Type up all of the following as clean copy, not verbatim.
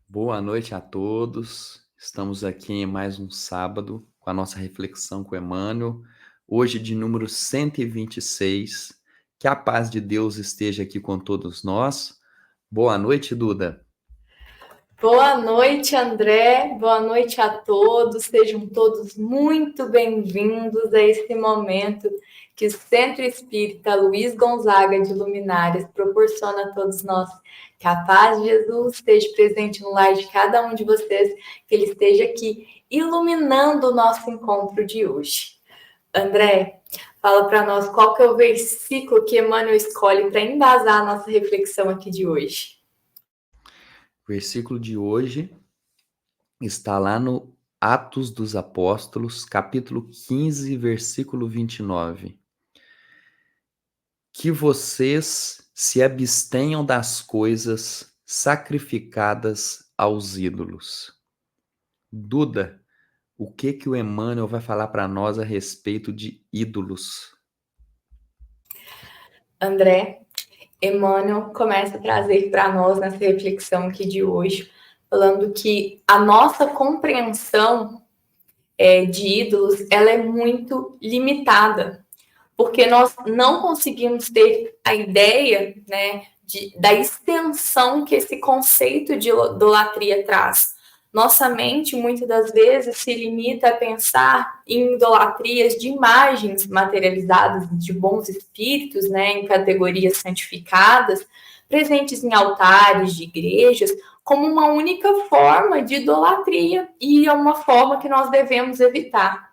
Boa noite a todos. Estamos aqui em mais um sábado com a nossa reflexão com Emmanuel, hoje de número 126. Que a paz de Deus esteja aqui com todos nós. Boa noite, Duda. Boa noite, André. Boa noite a todos. Sejam todos muito bem-vindos a esse momento que o Centro Espírita Luiz Gonzaga de Luminárias proporciona a todos nós. Que a paz de Jesus esteja presente no lar de cada um de vocês, que ele esteja aqui iluminando o nosso encontro de hoje. André, fala para nós qual que é o versículo que Emmanuel escolhe para embasar a nossa reflexão aqui de hoje. O versículo de hoje está lá no Atos dos Apóstolos, capítulo 15, versículo 29. Que vocês se abstenham das coisas sacrificadas aos ídolos. Duda, o que o Emmanuel vai falar para nós a respeito de ídolos? André, Emmanuel começa a trazer para nós nessa reflexão aqui de hoje, falando que a nossa compreensão de ídolos ela é muito limitada, porque nós não conseguimos ter a ideia, né, da extensão que esse conceito de idolatria traz. Nossa mente, muitas das vezes, se limita a pensar em idolatrias de imagens materializadas de bons espíritos, né, em categorias santificadas, presentes em altares de igrejas, como uma única forma de idolatria e é uma forma que nós devemos evitar.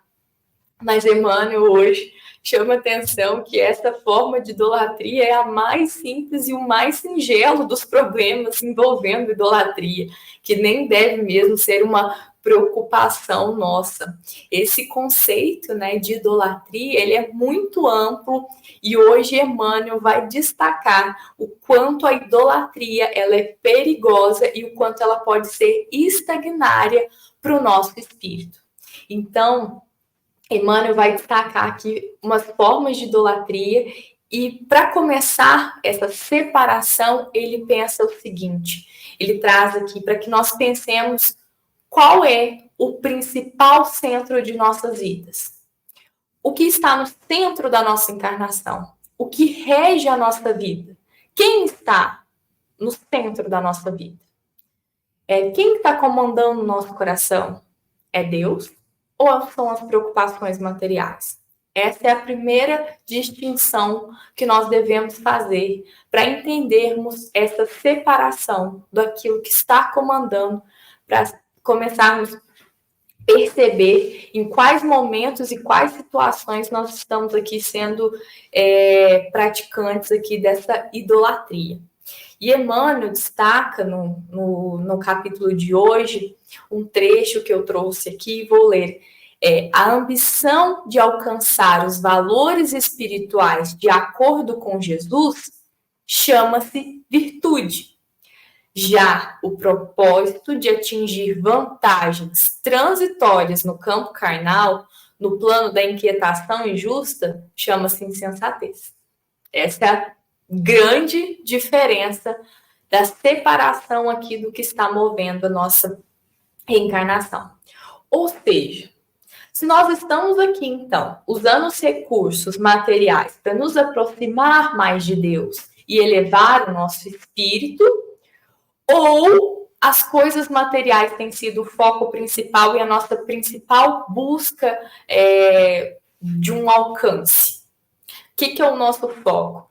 Mas Emmanuel hoje chama atenção que essa forma de idolatria é a mais simples e o mais singelo dos problemas envolvendo idolatria, que nem deve mesmo ser uma preocupação nossa. Esse conceito, né, de idolatria, ele é muito amplo e hoje Emmanuel vai destacar o quanto a idolatria ela é perigosa e o quanto ela pode ser estagnária para o nosso espírito. Então, Emmanuel vai destacar aqui umas formas de idolatria e, para começar essa separação, ele pensa o seguinte, ele traz aqui para que nós pensemos qual é o principal centro de nossas vidas. O que está no centro da nossa encarnação? O que rege a nossa vida? Quem está no centro da nossa vida? Quem está comandando o nosso coração? É Deus? Ou são as preocupações materiais? Essa é a primeira distinção que nós devemos fazer para entendermos essa separação daquilo que está comandando, para começarmos a perceber em quais momentos e quais situações nós estamos aqui sendo praticantes aqui dessa idolatria. E Emmanuel destaca no capítulo de hoje um trecho que eu trouxe aqui e vou ler. A ambição de alcançar os valores espirituais de acordo com Jesus chama-se virtude. Já o propósito de atingir vantagens transitórias no campo carnal, no plano da inquietação injusta, chama-se insensatez. Essa é a grande diferença da separação aqui do que está movendo a nossa reencarnação. Ou seja, se nós estamos aqui, então, usando os recursos materiais para nos aproximar mais de Deus e elevar o nosso espírito, ou as coisas materiais têm sido o foco principal e a nossa principal busca de um alcance. O que é o nosso foco?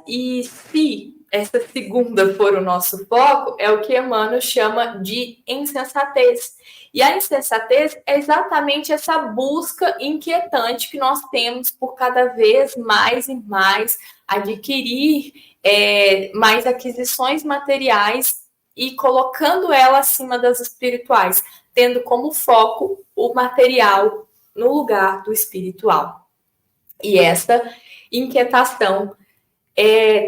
E se essa segunda for o nosso foco, é o que Emmanuel chama de insensatez. E a insensatez é exatamente essa busca inquietante que nós temos por cada vez mais e mais adquirir mais aquisições materiais e colocando ela acima das espirituais, tendo como foco o material no lugar do espiritual. E essa inquietação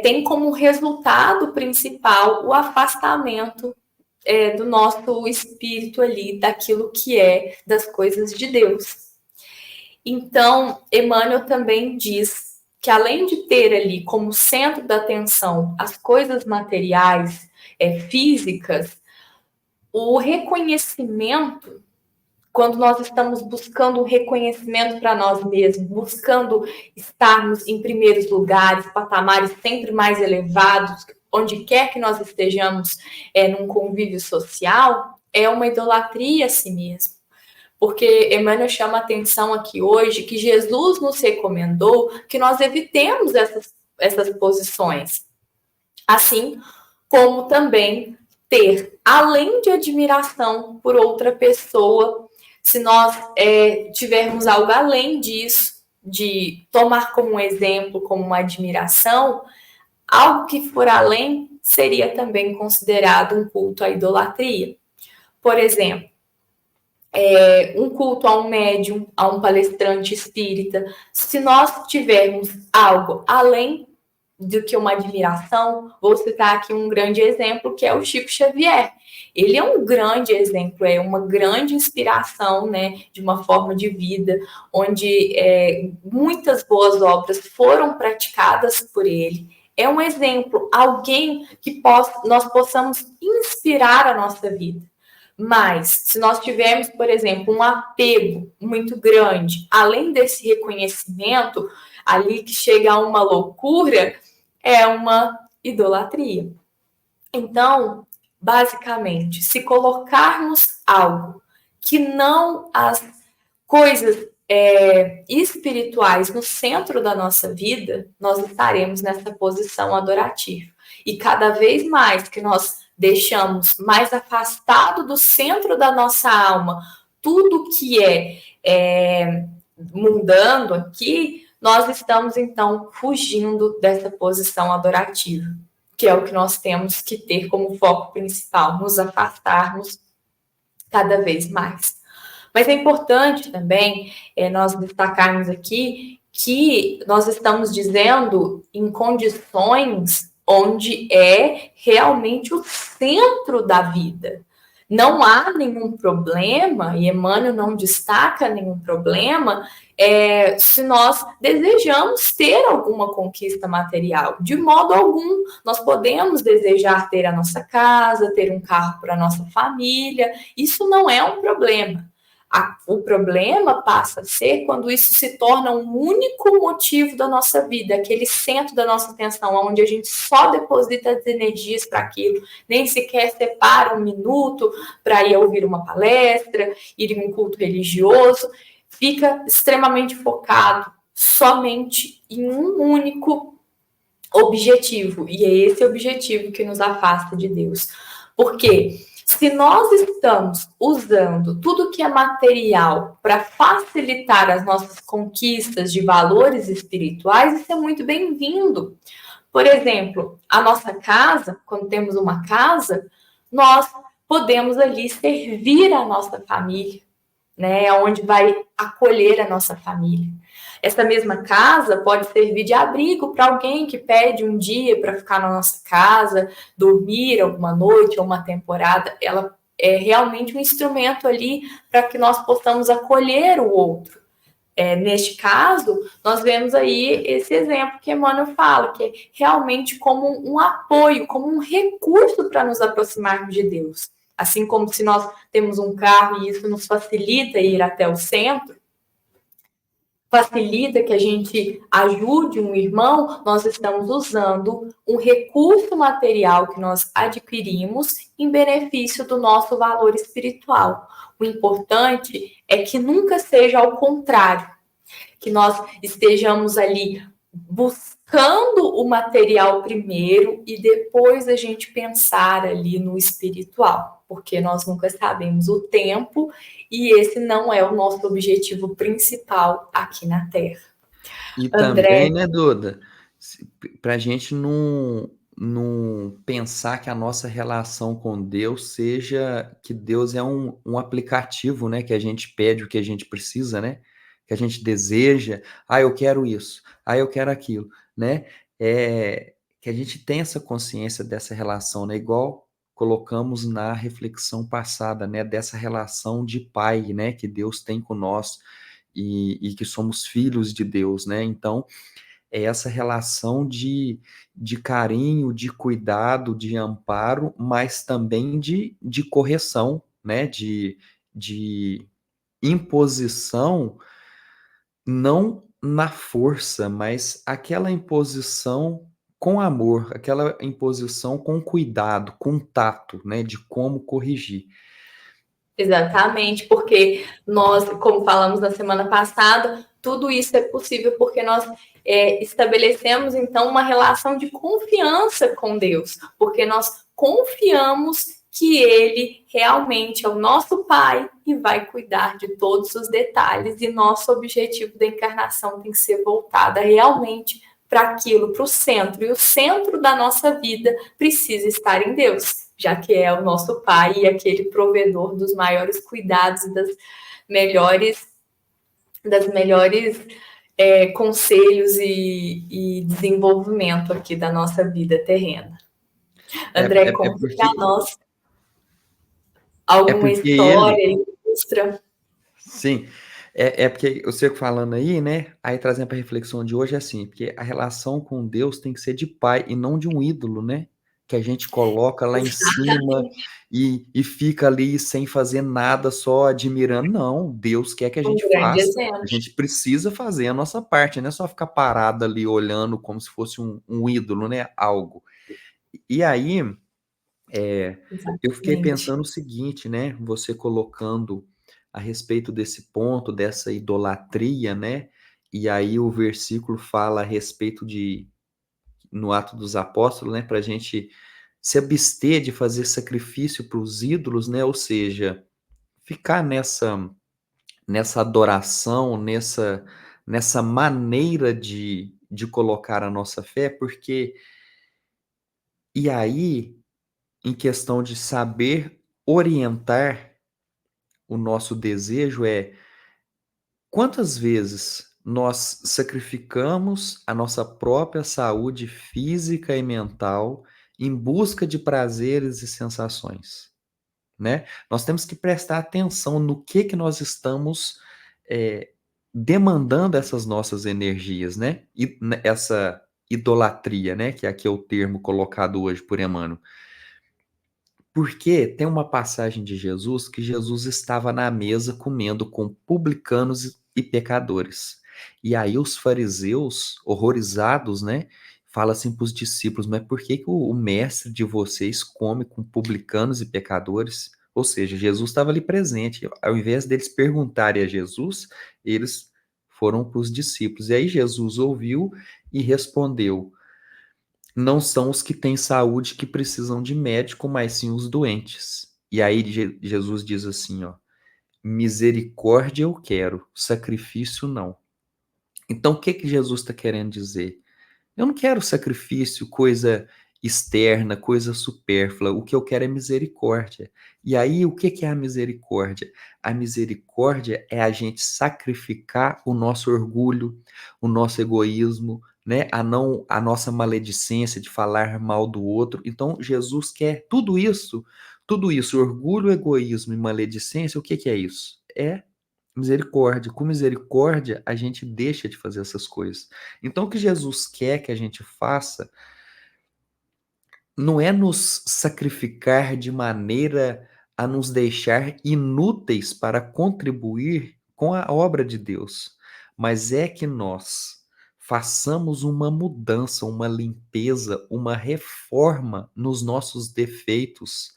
tem como resultado principal o afastamento do nosso espírito ali, daquilo que é das coisas de Deus. Então, Emmanuel também diz que além de ter ali como centro da atenção as coisas materiais, físicas, o reconhecimento, quando nós estamos buscando um reconhecimento para nós mesmos, buscando estarmos em primeiros lugares, patamares sempre mais elevados, onde quer que nós estejamos num convívio social, é uma idolatria a si mesmo. Porque Emmanuel chama a atenção aqui hoje que Jesus nos recomendou que nós evitemos essas posições. Assim como também ter, além de admiração por outra pessoa, se nós tivermos algo além disso, de tomar como exemplo, como uma admiração, algo que for além seria também considerado um culto à idolatria. Por exemplo, um culto a um médium, a um palestrante espírita. Se nós tivermos algo além do que uma admiração, vou citar aqui um grande exemplo, que é o Chico Xavier. Ele é um grande exemplo, é uma grande inspiração, né, de uma forma de vida, onde muitas boas obras foram praticadas por ele. É um exemplo, alguém que nós possamos inspirar a nossa vida. Mas, se nós tivermos, por exemplo, um apego muito grande, além desse reconhecimento ali que chega a uma loucura, é uma idolatria. Então, basicamente, se colocarmos algo que não as coisas espirituais no centro da nossa vida, nós estaremos nessa posição adorativa. E cada vez mais que nós deixamos mais afastado do centro da nossa alma tudo que mundano aqui, nós estamos, então, fugindo dessa posição adorativa, que é o que nós temos que ter como foco principal, nos afastarmos cada vez mais. Mas é importante também nós destacarmos aqui que nós estamos dizendo em condições onde é realmente o centro da vida. Não há nenhum problema, e Emmanuel não destaca nenhum problema, se nós desejamos ter alguma conquista material. De modo algum, nós podemos desejar ter a nossa casa, ter um carro para a nossa família, isso não é um problema. O problema passa a ser quando isso se torna um único motivo da nossa vida, aquele centro da nossa atenção, onde a gente só deposita as energias para aquilo, nem sequer separa um minuto para ir ouvir uma palestra, ir em um culto religioso, fica extremamente focado somente em um único objetivo, e é esse objetivo que nos afasta de Deus. Porque se nós estamos usando tudo que é material para facilitar as nossas conquistas de valores espirituais, isso é muito bem-vindo. Por exemplo, a nossa casa, quando temos uma casa, nós podemos ali servir a nossa família, né? Onde vai acolher a nossa família. Essa mesma casa pode servir de abrigo para alguém que pede um dia para ficar na nossa casa, dormir alguma noite ou uma temporada. Ela é realmente um instrumento ali para que nós possamos acolher o outro. Neste caso, nós vemos aí esse exemplo que Emmanuel fala, que é realmente como um apoio, como um recurso para nos aproximarmos de Deus. Assim como se nós temos um carro e isso nos facilita ir até o centro, facilita que a gente ajude um irmão, nós estamos usando um recurso material que nós adquirimos em benefício do nosso valor espiritual. O importante é que nunca seja ao contrário, que nós estejamos ali buscando o material primeiro e depois a gente pensar ali no espiritual, porque nós nunca sabemos o tempo e esse não é o nosso objetivo principal aqui na Terra. E também, né, Duda, para a gente não pensar que a nossa relação com Deus seja que Deus é um aplicativo, né, que a gente pede o que a gente precisa, né, que a gente deseja, eu quero isso, eu quero aquilo, né, que a gente tenha essa consciência dessa relação, né, igual colocamos na reflexão passada, né, dessa relação de pai, né, que Deus tem com nós e que somos filhos de Deus, né? Então, é essa relação de carinho, de cuidado, de amparo, mas também de correção, né? De imposição, não na força, mas aquela imposição com amor, aquela imposição com cuidado, com tato, né? De como corrigir. Exatamente, porque nós, como falamos na semana passada, tudo isso é possível porque nós estabelecemos, então, uma relação de confiança com Deus, porque nós confiamos que Ele realmente é o nosso Pai e vai cuidar de todos os detalhes, e nosso objetivo da encarnação tem que ser voltada realmente para aquilo, para o centro, e o centro da nossa vida precisa estar em Deus, já que é o nosso Pai e aquele provedor dos maiores cuidados e das melhores conselhos e desenvolvimento aqui da nossa vida terrena. André, conta para nós alguma história, ilustra. Sim, é porque eu sei falando aí, né? Aí trazendo para a reflexão de hoje é assim, porque a relação com Deus tem que ser de pai e não de um ídolo, né? Que a gente coloca lá em cima e fica ali sem fazer nada, só admirando. Não, Deus quer que a gente faça. A gente precisa fazer a nossa parte, não é só ficar parado ali olhando como se fosse um ídolo, né? Algo. E aí, eu fiquei pensando o seguinte, né? Você colocando a respeito desse ponto, dessa idolatria, né? E aí o versículo fala a respeito no Atos dos Apóstolos, né? Para a gente se abster de fazer sacrifício para os ídolos, né? Ou seja, ficar nessa adoração, nessa maneira de colocar a nossa fé, porque e aí, em questão de saber orientar o nosso desejo quantas vezes nós sacrificamos a nossa própria saúde física e mental em busca de prazeres e sensações, né? Nós temos que prestar atenção no que nós estamos demandando essas nossas energias, né? E essa idolatria, né? Que aqui é o termo colocado hoje por Emmanuel. Porque tem uma passagem de Jesus que Jesus estava na mesa comendo com publicanos e pecadores. E aí os fariseus, horrorizados, né, falam assim para os discípulos, mas por que o mestre de vocês come com publicanos e pecadores? Ou seja, Jesus estava ali presente. Ao invés deles perguntarem a Jesus, eles foram para os discípulos. E aí Jesus ouviu e respondeu: não são os que têm saúde que precisam de médico, mas sim os doentes. E aí Jesus diz assim, ó: misericórdia eu quero, sacrifício não. Então o que Jesus está querendo dizer? Eu não quero sacrifício, coisa externa, coisa supérflua. O que eu quero é misericórdia. E aí, o que é a misericórdia? A misericórdia é a gente sacrificar o nosso orgulho, o nosso egoísmo, né? A nossa maledicência de falar mal do outro. Então, Jesus quer tudo isso, orgulho, egoísmo e maledicência. O que é isso? É misericórdia. Com misericórdia, a gente deixa de fazer essas coisas. Então, o que Jesus quer que a gente faça não é nos sacrificar de maneira a nos deixar inúteis para contribuir com a obra de Deus, mas é que nós façamos uma mudança, uma limpeza, uma reforma nos nossos defeitos,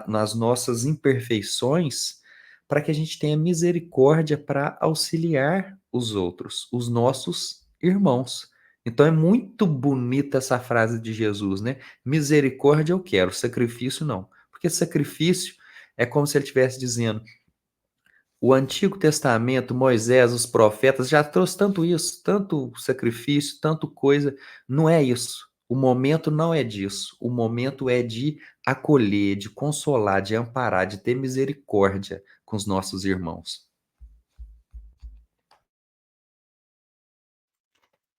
nas nossas imperfeições, para que a gente tenha misericórdia para auxiliar os outros, os nossos irmãos. Então é muito bonita essa frase de Jesus, né? Misericórdia eu quero, sacrifício não. Porque sacrifício é como se ele estivesse dizendo: o Antigo Testamento, Moisés, os profetas já trouxe tanto isso, tanto sacrifício, tanto coisa. Não é isso. O momento não é disso. O momento é de acolher, de consolar, de amparar, de ter misericórdia com os nossos irmãos.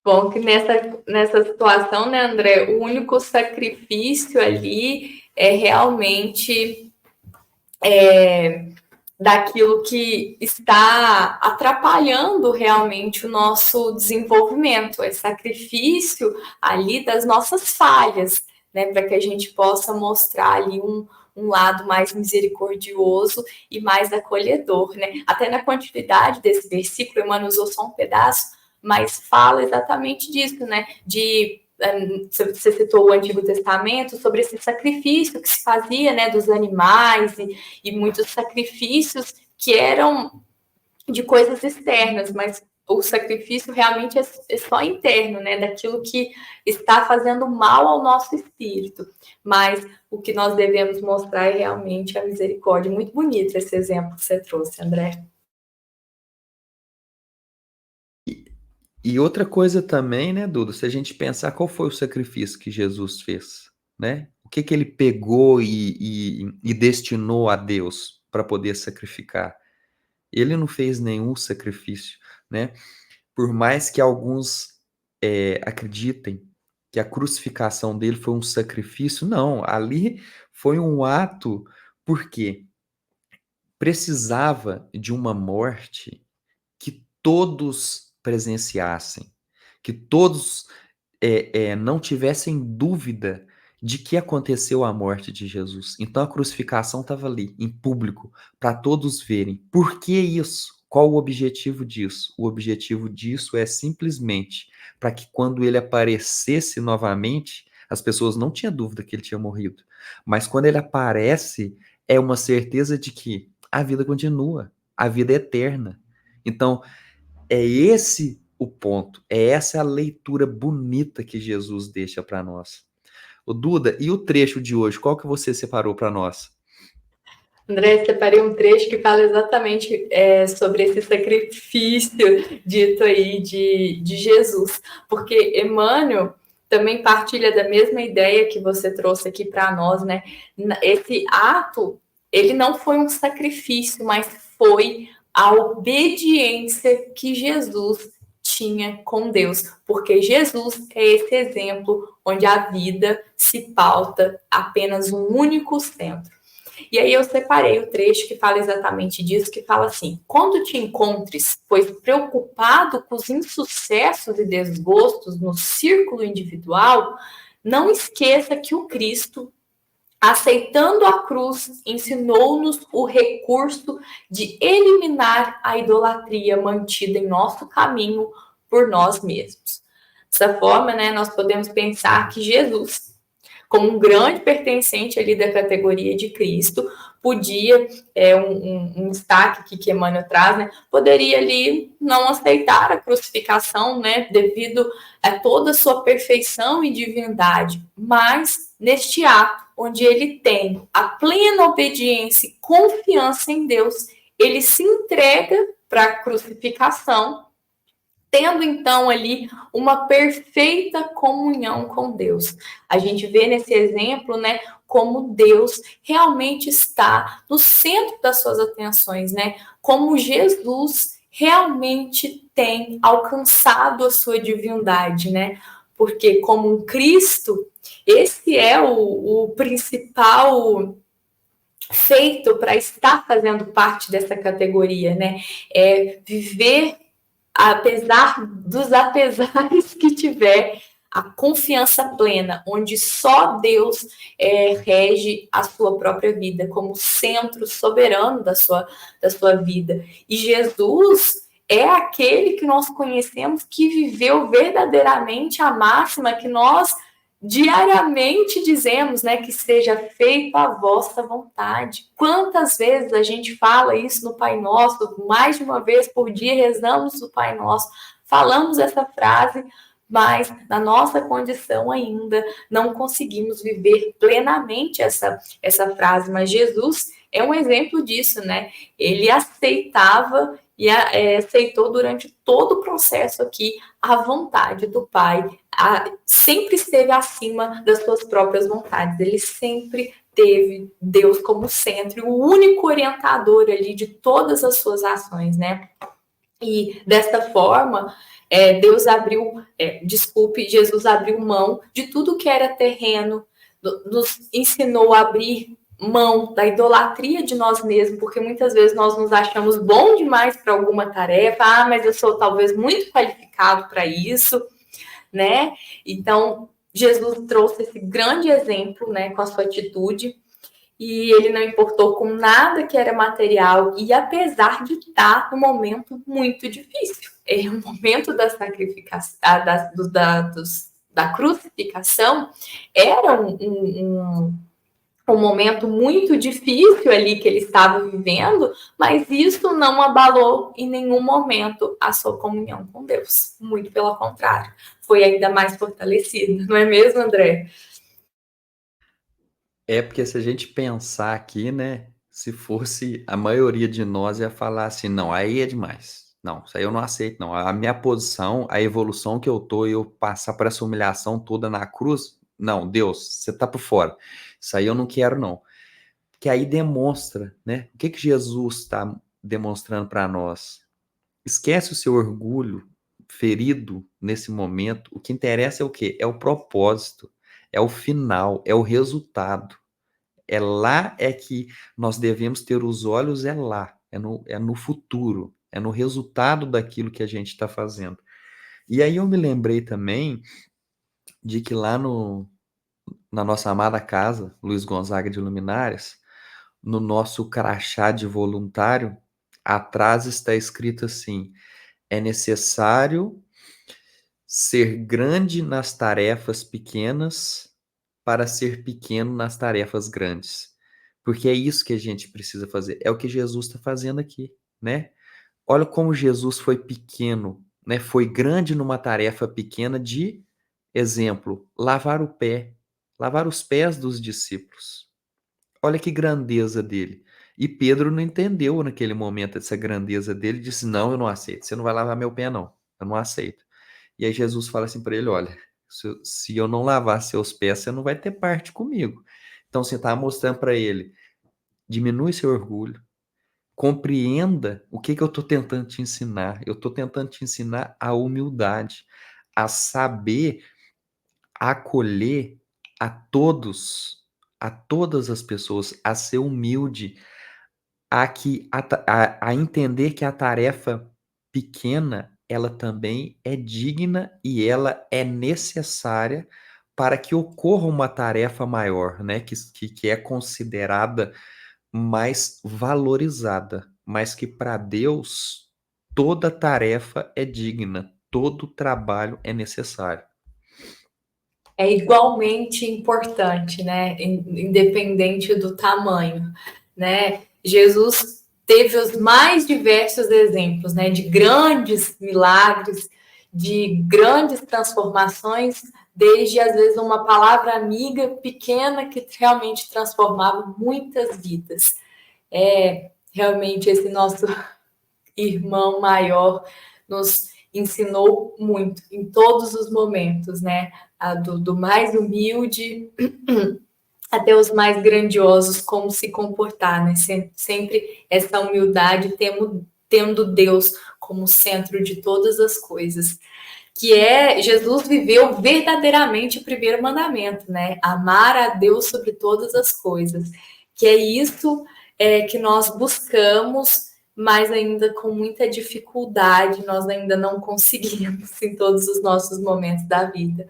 Bom, que nessa situação, né, André, o único sacrifício ali é realmente daquilo que está atrapalhando realmente o nosso desenvolvimento, é sacrifício ali das nossas falhas, né, para que a gente possa mostrar ali um lado mais misericordioso e mais acolhedor, né? Até na continuidade desse versículo, Emmanuel usou só um pedaço, mas fala exatamente disso, né? Você citou o Antigo Testamento, sobre esse sacrifício que se fazia, né, dos animais e muitos sacrifícios que eram de coisas externas, mas o sacrifício realmente é só interno, né, daquilo que está fazendo mal ao nosso espírito. Mas o que nós devemos mostrar é realmente a misericórdia. Muito bonito esse exemplo que você trouxe, André. E outra coisa também, né, Duda, se a gente pensar qual foi o sacrifício que Jesus fez, né? O que ele pegou e destinou a Deus para poder sacrificar? Ele não fez nenhum sacrifício, né? Por mais que alguns acreditem que a crucificação dele foi um sacrifício, não, ali foi um ato porque precisava de uma morte que todos presenciassem, que todos não tivessem dúvida de que aconteceu a morte de Jesus. Então a crucificação estava ali, em público, para todos verem. Por que isso? Qual o objetivo disso? O objetivo disso é simplesmente para que quando ele aparecesse novamente, as pessoas não tinham dúvida que ele tinha morrido. Mas quando ele aparece, é uma certeza de que a vida continua, a vida é eterna. Então, é esse o ponto, é essa a leitura bonita que Jesus deixa para nós. O Duda, e o trecho de hoje, qual que você separou para nós? André, separei um trecho que fala exatamente sobre esse sacrifício dito aí de Jesus, porque Emmanuel também partilha da mesma ideia que você trouxe aqui para nós, né? Esse ato, ele não foi um sacrifício, mas foi a obediência que Jesus tinha com Deus, porque Jesus é esse exemplo onde a vida se pauta apenas um único centro. E aí eu separei o trecho que fala exatamente disso, que fala assim: quando te encontres, pois preocupado com os insucessos e desgostos no círculo individual, não esqueça que o Cristo, aceitando a cruz, ensinou-nos o recurso de eliminar a idolatria mantida em nosso caminho por nós mesmos. Dessa forma, né, nós podemos pensar que Jesus, como um grande pertencente ali da categoria de Cristo, podia, um destaque que Emmanuel traz, né, poderia ali não aceitar a crucificação, né, devido a toda a sua perfeição e divindade, mas neste ato, onde ele tem a plena obediência e confiança em Deus, ele se entrega para a crucificação, tendo então ali uma perfeita comunhão com Deus. A gente vê nesse exemplo, né, como Deus realmente está no centro das suas atenções, né? Como Jesus realmente tem alcançado a sua divindade, né? Porque como um Cristo, esse é o principal feito para estar fazendo parte dessa categoria, né? É viver apesar dos apesares que tiver, a confiança plena, onde só Deus rege a sua própria vida, como centro soberano da sua vida. E Jesus é aquele que nós conhecemos que viveu verdadeiramente a máxima que nós diariamente dizemos, né, que seja feita a vossa vontade. Quantas vezes a gente fala isso no Pai Nosso, mais de uma vez por dia rezamos o Pai Nosso, falamos essa frase, mas na nossa condição ainda não conseguimos viver plenamente essa frase. Mas Jesus é um exemplo disso, né? Ele aceitava e aceitou durante todo o processo aqui a vontade do Pai, sempre esteve acima das suas próprias vontades, ele sempre teve Deus como centro, o único orientador ali de todas as suas ações, né? E desta forma, Jesus abriu mão de tudo que era terreno, nos ensinou a abrir mão da idolatria de nós mesmos, porque muitas vezes nós nos achamos bom demais para alguma tarefa, mas eu sou talvez muito qualificado para isso, né? Então, Jesus trouxe esse grande exemplo, né, com a sua atitude, e ele não importou com nada que era material, e apesar de estar num momento muito difícil, o momento da sacrificação, da crucificação, era um momento muito difícil ali que ele estava vivendo, mas isso não abalou em nenhum momento a sua comunhão com Deus. Muito pelo contrário, foi ainda mais fortalecida, não é mesmo, André? É porque se a gente pensar aqui, né? Se fosse a maioria de nós ia falar assim, não, aí é demais. Não, isso aí eu não aceito, não. A minha posição, a evolução que eu tô, eu passar por essa humilhação toda na cruz, não, Deus, você tá por fora. Isso aí eu não quero, não. Que aí demonstra, né? O que que Jesus está demonstrando para nós? Esquece o seu orgulho ferido nesse momento. O que interessa é o quê? É o propósito, é o final, é o resultado. É lá é que nós devemos ter os olhos, é lá, é no futuro, é no resultado daquilo que a gente está fazendo. E aí eu me lembrei também de que lá na nossa amada casa, Luiz Gonzaga de Luminárias, no nosso crachá de voluntário, atrás está escrito assim: é necessário ser grande nas tarefas pequenas para ser pequeno nas tarefas grandes. Porque é isso que a gente precisa fazer. É o que Jesus está fazendo aqui, né? Olha como Jesus foi pequeno, né? Foi grande numa tarefa pequena de, exemplo, lavar o pé, lavar os pés dos discípulos. Olha que grandeza dele. E Pedro não entendeu naquele momento essa grandeza dele, disse: Não, eu não aceito. Você não vai lavar meu pé, não. Eu não aceito. E aí Jesus fala assim para ele: Olha, se eu não lavar seus pés, você não vai ter parte comigo. Então você está mostrando para ele: diminui seu orgulho, compreenda o que eu estou tentando te ensinar. Eu estou tentando te ensinar a humildade, a saber acolher a todos, a todas as pessoas, a ser humilde, a entender que a tarefa pequena, ela também é digna e ela é necessária para que ocorra uma tarefa maior, né? Que é considerada mais valorizada, mas que para Deus toda tarefa é digna, todo trabalho é necessário. É igualmente importante, né? Independente do tamanho, né? Jesus teve os mais diversos exemplos, né? De grandes milagres, de grandes transformações, desde às vezes uma palavra amiga pequena que realmente transformava muitas vidas. É realmente esse nosso irmão maior nos ensinou muito em todos os momentos, né? Do mais humilde até os mais grandiosos, como se comportar, né? Sempre essa humildade, tendo Deus como centro de todas as coisas. Que é, Jesus viveu verdadeiramente o primeiro mandamento, né? Amar a Deus sobre todas as coisas. Que é isso que nós buscamos, mas ainda com muita dificuldade, nós ainda não conseguimos em todos os nossos momentos da vida.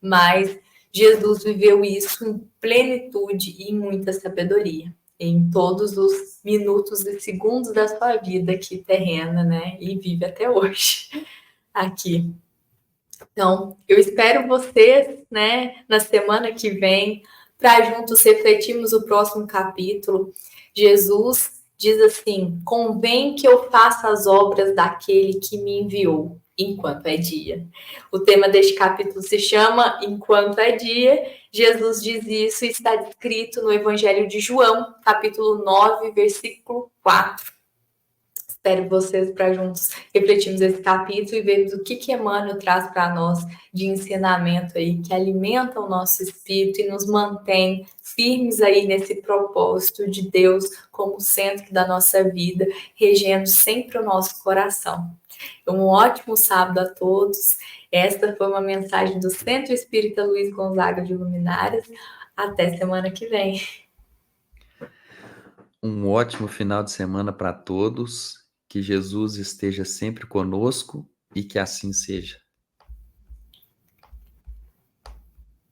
Mas Jesus viveu isso em plenitude e em muita sabedoria, em todos os minutos e segundos da sua vida aqui terrena, né? E vive até hoje aqui. Então, eu espero vocês, né, na semana que vem, para juntos refletirmos o próximo capítulo. Jesus diz assim: convém que eu faça as obras daquele que me enviou, enquanto é dia. O tema deste capítulo se chama Enquanto é Dia. Jesus diz isso e está escrito no Evangelho de João, capítulo 9, versículo 4. Espero vocês para juntos refletirmos esse capítulo e vermos o que Emmanuel traz para nós de ensinamento aí, que alimenta o nosso espírito e nos mantém firmes aí nesse propósito de Deus como centro da nossa vida, regendo sempre o nosso coração. Um ótimo sábado a todos. Esta foi uma mensagem do Centro Espírita Luiz Gonzaga de Luminárias. Até semana que vem. Um ótimo final de semana para todos. Que Jesus esteja sempre conosco e que assim seja.